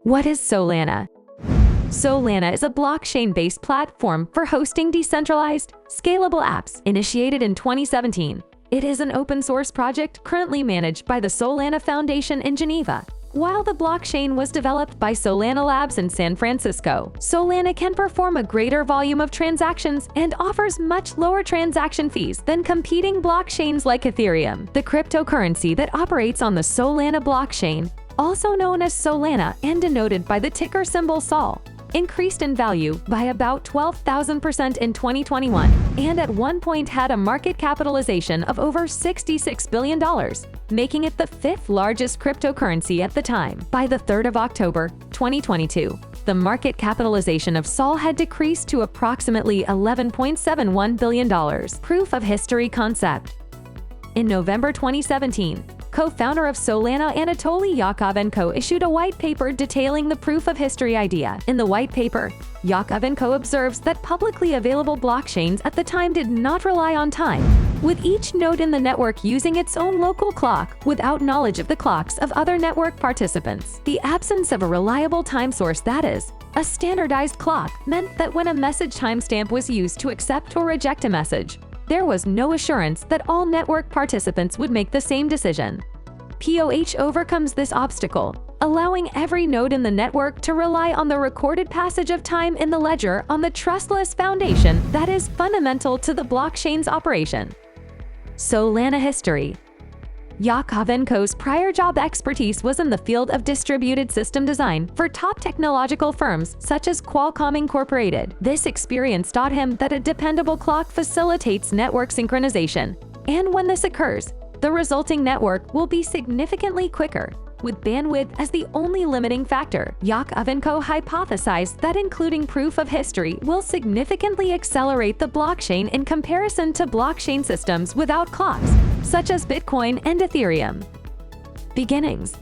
What is Solana? Solana is a blockchain-based platform for hosting decentralized, scalable apps initiated in 2017. It is an open-source project currently managed by the Solana Foundation in Geneva. While the blockchain was developed by Solana Labs in San Francisco, Solana can perform a greater volume of transactions and offers much lower transaction fees than competing blockchains like Ethereum. The cryptocurrency that operates on the Solana blockchain, also known as Solana and denoted by the ticker symbol SOL, increased in value by about 12,000% in 2021 and at one point had a market capitalization of over $66 billion, making it the fifth largest cryptocurrency at the time. By the 3rd of October, 2022, the market capitalization of SOL had decreased to approximately $11.71 billion. Proof of history concept. In November 2017, co-founder of Solana Anatoly Yakovenko issued a white paper detailing the proof of history idea. In the white paper, Yakovenko observes that publicly available blockchains at the time did not rely on time, with each node in the network using its own local clock without knowledge of the clocks of other network participants. The absence of a reliable time source, that is, a standardized clock, meant that when a message timestamp was used to accept or reject a message, there was no assurance that all network participants would make the same decision. POH overcomes this obstacle, allowing every node in the network to rely on the recorded passage of time in the ledger on the trustless foundation that is fundamental to the blockchain's operation. Solana history. Yakovenko's prior job expertise was in the field of distributed system design for top technological firms such as Qualcomm Incorporated. This experience taught him that a dependable clock facilitates network synchronization, and when this occurs, the resulting network will be significantly quicker, with bandwidth as the only limiting factor. Yakovenko hypothesized that including proof of history will significantly accelerate the blockchain in comparison to blockchain systems without clocks, such as Bitcoin and Ethereum. Beginnings.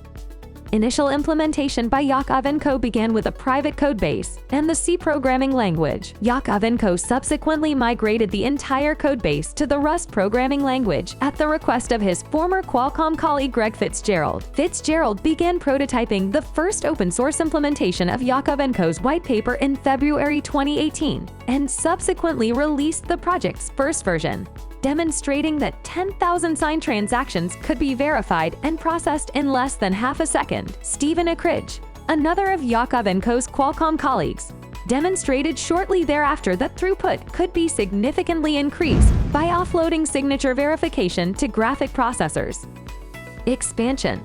Initial implementation by Yakovenko began with a private codebase and the C programming language. Yakovenko subsequently migrated the entire codebase to the Rust programming language at the request of his former Qualcomm colleague Greg Fitzgerald. Fitzgerald began prototyping the first open-source implementation of Yakovenko's white paper in February 2018 and subsequently released the project's first version, demonstrating that 10,000 signed transactions could be verified and processed in less than half a second. Stephen Akridge, another of Yakovenko's Qualcomm colleagues, demonstrated shortly thereafter that throughput could be significantly increased by offloading signature verification to graphic processors. Expansion.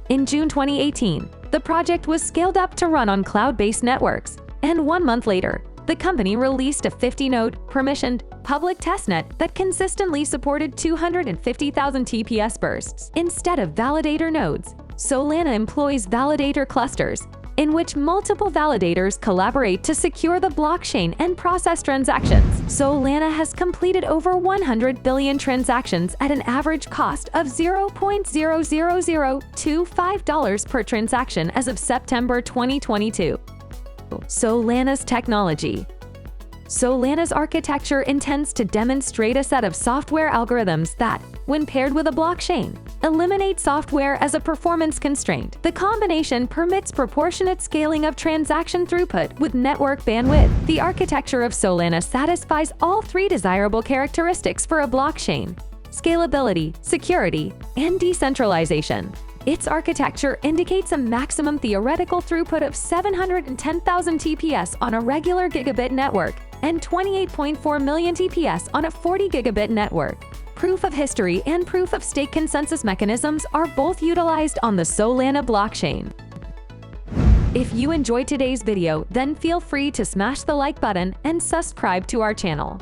In June 2018, the project was scaled up to run on cloud-based networks, and 1 month later, the company released a 50-node, permissioned, public testnet that consistently supported 250,000 TPS bursts. Instead of validator nodes, Solana employs validator clusters, in which multiple validators collaborate to secure the blockchain and process transactions. Solana has completed over 100 billion transactions at an average cost of $0.00025 per transaction as of September 2022. Solana's technology. Solana's architecture intends to demonstrate a set of software algorithms that, when paired with a blockchain, eliminate software as a performance constraint. The combination permits proportionate scaling of transaction throughput with network bandwidth. The architecture of Solana satisfies all three desirable characteristics for a blockchain: scalability, security, and decentralization. Its architecture indicates a maximum theoretical throughput of 710,000 TPS on a regular gigabit network and 28.4 million TPS on a 40 gigabit network. Proof of history and proof of stake consensus mechanisms are both utilized on the Solana blockchain. If you enjoyed today's video, then feel free to smash the like button and subscribe to our channel.